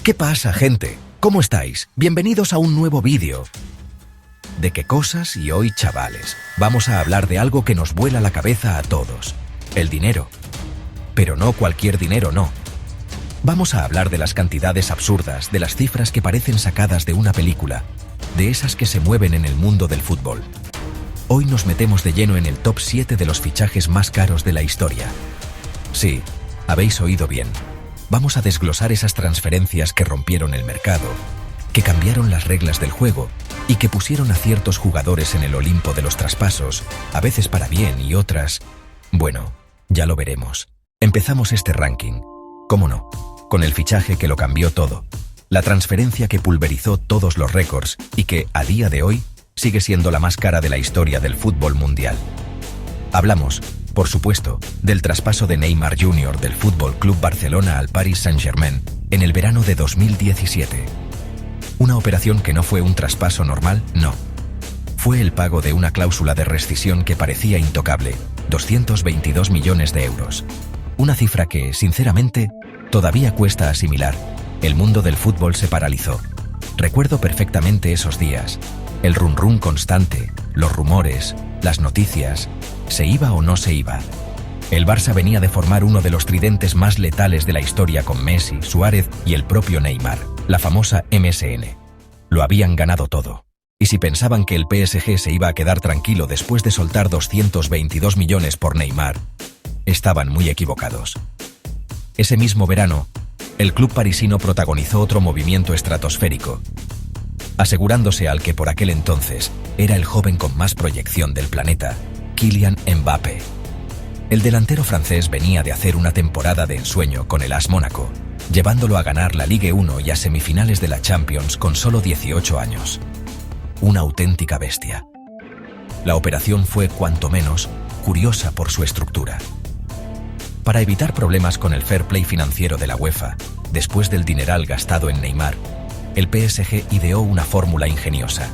¿Qué pasa, gente? ¿Cómo estáis? Bienvenidos a un nuevo vídeo. ¿De qué cosas? Y hoy, chavales, vamos a hablar de algo que nos vuela la cabeza a todos. El dinero. Pero no cualquier dinero, no. Vamos a hablar de las cantidades absurdas, de las cifras que parecen sacadas de una película, de esas que se mueven en el mundo del fútbol. Hoy nos metemos de lleno en el top 7 de los fichajes más caros de la historia. Sí, habéis oído bien. Vamos a desglosar esas transferencias que rompieron el mercado, que cambiaron las reglas del juego y que pusieron a ciertos jugadores en el Olimpo de los traspasos, a veces para bien y otras... Bueno, ya lo veremos. Empezamos este ranking, ¿cómo no?, con el fichaje que lo cambió todo, la transferencia que pulverizó todos los récords y que, a día de hoy, sigue siendo la más cara de la historia del fútbol mundial. Hablamos, por supuesto, del traspaso de Neymar Jr. del Fútbol Club Barcelona al Paris Saint-Germain en el verano de 2017. Una operación que no fue un traspaso normal, no. Fue el pago de una cláusula de rescisión que parecía intocable, 222 millones de euros. Una cifra que, sinceramente, todavía cuesta asimilar. El mundo del fútbol se paralizó. Recuerdo perfectamente esos días. El run constante, los rumores, las noticias. ¿Se iba o no se iba? El Barça venía de formar uno de los tridentes más letales de la historia con Messi, Suárez y el propio Neymar, la famosa MSN. Lo habían ganado todo. Y si pensaban que el PSG se iba a quedar tranquilo después de soltar 222 millones por Neymar, estaban muy equivocados. Ese mismo verano, el club parisino protagonizó otro movimiento estratosférico, asegurándose al que por aquel entonces era el joven con más proyección del planeta, Kylian Mbappé. El delantero francés venía de hacer una temporada de ensueño con el AS Mónaco, llevándolo a ganar la Ligue 1 y a semifinales de la Champions con solo 18 años. Una auténtica bestia. La operación fue, cuanto menos, curiosa por su estructura. Para evitar problemas con el fair play financiero de la UEFA, después del dineral gastado en Neymar, el PSG ideó una fórmula ingeniosa.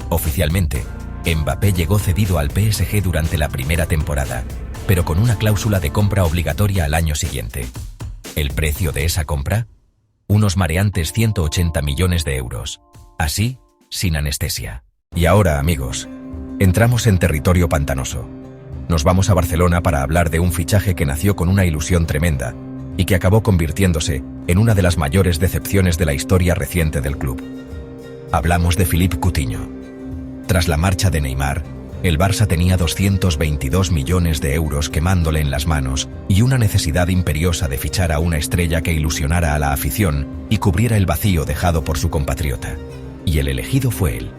Oficialmente, Mbappé llegó cedido al PSG durante la primera temporada, pero con una cláusula de compra obligatoria al año siguiente. ¿El precio de esa compra? Unos mareantes 180 millones de euros. Así, sin anestesia. Y ahora, amigos, entramos en territorio pantanoso. Nos vamos a Barcelona para hablar de un fichaje que nació con una ilusión tremenda y que acabó convirtiéndose en una de las mayores decepciones de la historia reciente del club. Hablamos de Philippe Coutinho. Tras la marcha de Neymar, el Barça tenía 222 millones de euros quemándole en las manos y una necesidad imperiosa de fichar a una estrella que ilusionara a la afición y cubriera el vacío dejado por su compatriota. Y el elegido fue él.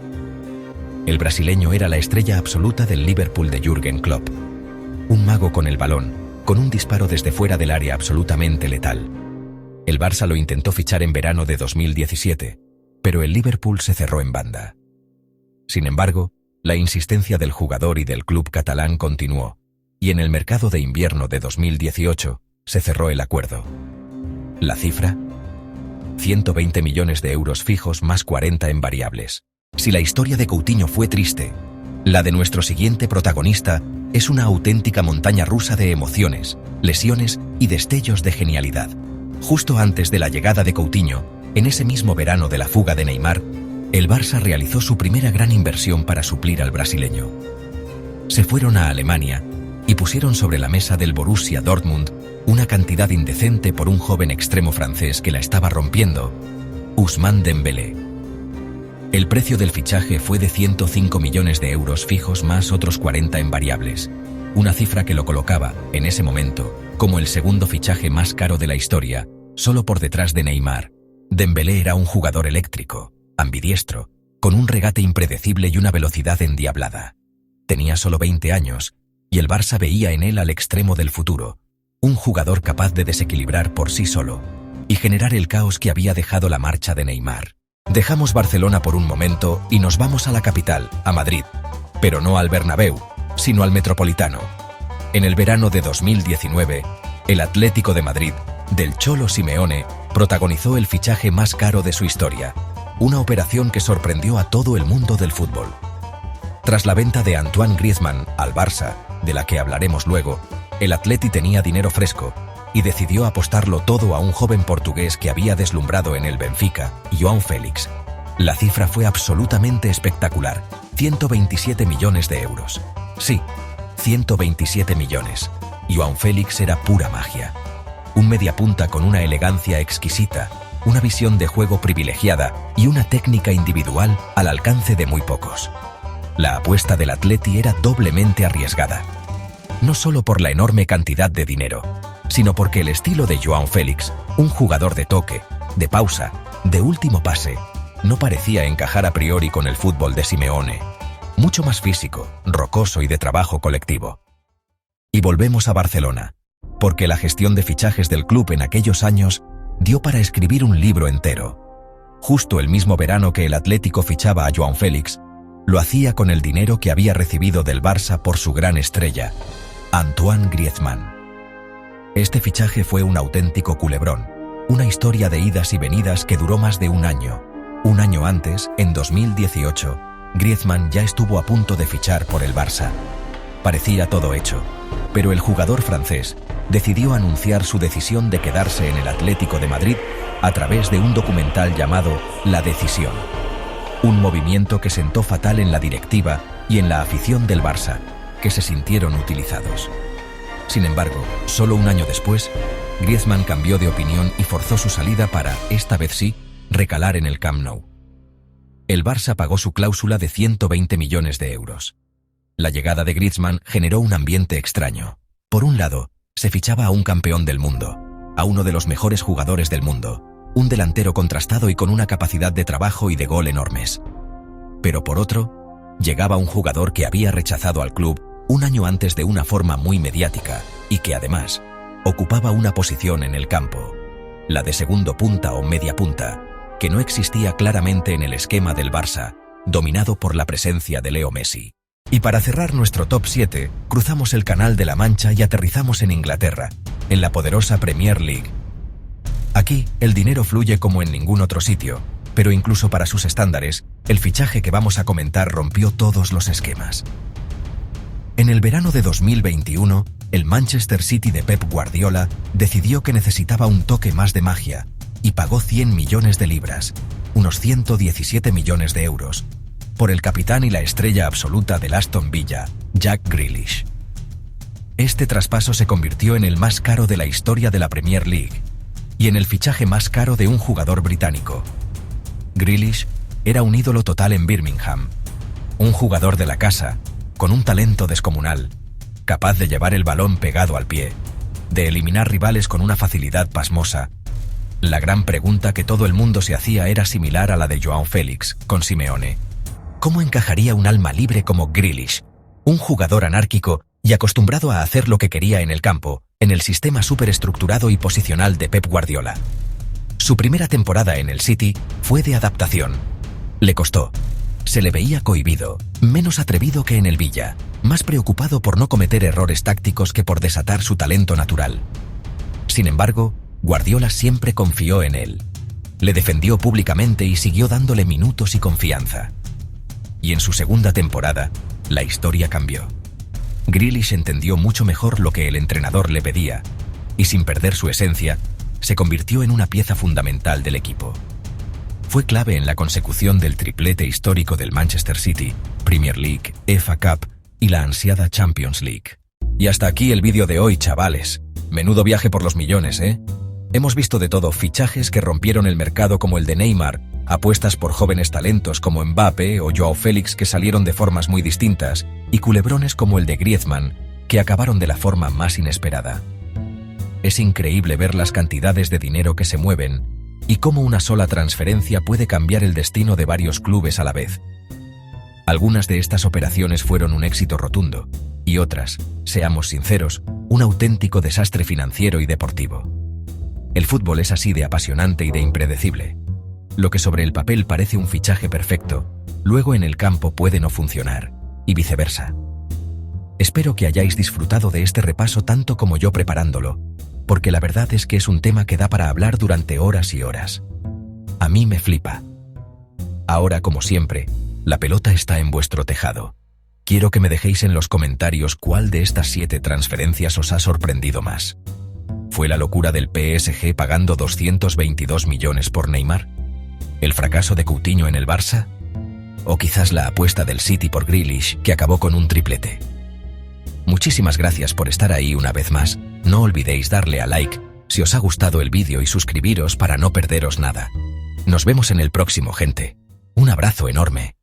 El brasileño era la estrella absoluta del Liverpool de Jürgen Klopp. Un mago con el balón, con un disparo desde fuera del área absolutamente letal. El Barça lo intentó fichar en verano de 2017, pero el Liverpool se cerró en banda. Sin embargo, la insistencia del jugador y del club catalán continuó, y en el mercado de invierno de 2018 se cerró el acuerdo. ¿La cifra? 120 millones de euros fijos más 40 en variables. Si la historia de Coutinho fue triste, la de nuestro siguiente protagonista es una auténtica montaña rusa de emociones, lesiones y destellos de genialidad. Justo antes de la llegada de Coutinho, en ese mismo verano de la fuga de Neymar, el Barça realizó su primera gran inversión para suplir al brasileño. Se fueron a Alemania y pusieron sobre la mesa del Borussia Dortmund una cantidad indecente por un joven extremo francés que la estaba rompiendo, Ousmane Dembélé. El precio del fichaje fue de 105 millones de euros fijos más otros 40 en variables, una cifra que lo colocaba, en ese momento, como el segundo fichaje más caro de la historia, solo por detrás de Neymar. Dembélé era un jugador eléctrico, ambidiestro, con un regate impredecible y una velocidad endiablada. Tenía solo 20 años, y el Barça veía en él al extremo del futuro, un jugador capaz de desequilibrar por sí solo y generar el caos que había dejado la marcha de Neymar. Dejamos Barcelona por un momento y nos vamos a la capital, a Madrid, pero no al Bernabéu, sino al Metropolitano. En el verano de 2019, el Atlético de Madrid, del Cholo Simeone, protagonizó el fichaje más caro de su historia, una operación que sorprendió a todo el mundo del fútbol. Tras la venta de Antoine Griezmann al Barça, de la que hablaremos luego, el Atleti tenía dinero fresco y decidió apostarlo todo a un joven portugués que había deslumbrado en el Benfica, João Félix. La cifra fue absolutamente espectacular, 127 millones de euros. Sí, 127 millones. João Félix era pura magia. Un mediapunta con una elegancia exquisita, una visión de juego privilegiada y una técnica individual al alcance de muy pocos. La apuesta del Atleti era doblemente arriesgada. No solo por la enorme cantidad de dinero, sino porque el estilo de João Félix, un jugador de toque, de pausa, de último pase, no parecía encajar a priori con el fútbol de Simeone, mucho más físico, rocoso y de trabajo colectivo. Y volvemos a Barcelona, porque la gestión de fichajes del club en aquellos años dio para escribir un libro entero. Justo el mismo verano que el Atlético fichaba a João Félix, lo hacía con el dinero que había recibido del Barça por su gran estrella, Antoine Griezmann. Este fichaje fue un auténtico culebrón, una historia de idas y venidas que duró más de un año. Un año antes, en 2018, Griezmann ya estuvo a punto de fichar por el Barça. Parecía todo hecho, pero el jugador francés decidió anunciar su decisión de quedarse en el Atlético de Madrid a través de un documental llamado La Decisión. Un movimiento que sentó fatal en la directiva y en la afición del Barça, que se sintieron utilizados. Sin embargo, solo un año después, Griezmann cambió de opinión y forzó su salida para, esta vez sí, recalar en el Camp Nou. El Barça pagó su cláusula de 120 millones de euros. La llegada de Griezmann generó un ambiente extraño. Por un lado, se fichaba a un campeón del mundo, a uno de los mejores jugadores del mundo, un delantero contrastado y con una capacidad de trabajo y de gol enormes. Pero por otro, llegaba un jugador que había rechazado al club un año antes de una forma muy mediática y que además ocupaba una posición en el campo, la de segundo punta o media punta, que no existía claramente en el esquema del Barça, dominado por la presencia de Leo Messi. Y para cerrar nuestro top 7, cruzamos el Canal de la Mancha y aterrizamos en Inglaterra, en la poderosa Premier League. Aquí, el dinero fluye como en ningún otro sitio, pero incluso para sus estándares, el fichaje que vamos a comentar rompió todos los esquemas. En el verano de 2021, el Manchester City de Pep Guardiola decidió que necesitaba un toque más de magia y pagó 100 millones de libras, unos 117 millones de euros, por el capitán y la estrella absoluta del Aston Villa, Jack Grealish. Este traspaso se convirtió en el más caro de la historia de la Premier League y en el fichaje más caro de un jugador británico. Grealish era un ídolo total en Birmingham, un jugador de la casa, con un talento descomunal, capaz de llevar el balón pegado al pie, de eliminar rivales con una facilidad pasmosa. La gran pregunta que todo el mundo se hacía era similar a la de João Félix con Simeone. ¿Cómo encajaría un alma libre como Grealish, un jugador anárquico y acostumbrado a hacer lo que quería en el campo, en el sistema superestructurado y posicional de Pep Guardiola? Su primera temporada en el City fue de adaptación. Le costó. Se le veía cohibido, menos atrevido que en el Villa, más preocupado por no cometer errores tácticos que por desatar su talento natural. Sin embargo, Guardiola siempre confió en él. Le defendió públicamente y siguió dándole minutos y confianza. Y en su segunda temporada, la historia cambió. Grealish entendió mucho mejor lo que el entrenador le pedía, y sin perder su esencia, se convirtió en una pieza fundamental del equipo. Fue clave en la consecución del triplete histórico del Manchester City, Premier League, FA Cup y la ansiada Champions League. Y hasta aquí el vídeo de hoy, chavales. Menudo viaje por los millones, ¿eh? Hemos visto de todo: fichajes que rompieron el mercado como el de Neymar, apuestas por jóvenes talentos como Mbappé o João Félix que salieron de formas muy distintas, y culebrones como el de Griezmann, que acabaron de la forma más inesperada. Es increíble ver las cantidades de dinero que se mueven y cómo una sola transferencia puede cambiar el destino de varios clubes a la vez. Algunas de estas operaciones fueron un éxito rotundo, y otras, seamos sinceros, un auténtico desastre financiero y deportivo. El fútbol es así de apasionante y de impredecible. Lo que sobre el papel parece un fichaje perfecto, luego en el campo puede no funcionar, y viceversa. Espero que hayáis disfrutado de este repaso tanto como yo preparándolo, porque la verdad es que es un tema que da para hablar durante horas y horas. A mí me flipa. Ahora, como siempre, la pelota está en vuestro tejado. Quiero que me dejéis en los comentarios cuál de estas 7 transferencias os ha sorprendido más. ¿Fue la locura del PSG pagando 222 millones por Neymar? ¿El fracaso de Coutinho en el Barça? ¿O quizás la apuesta del City por Grealish, que acabó con un triplete? Muchísimas gracias por estar ahí una vez más. No olvidéis darle a like si os ha gustado el vídeo y suscribiros para no perderos nada. Nos vemos en el próximo, gente. Un abrazo enorme.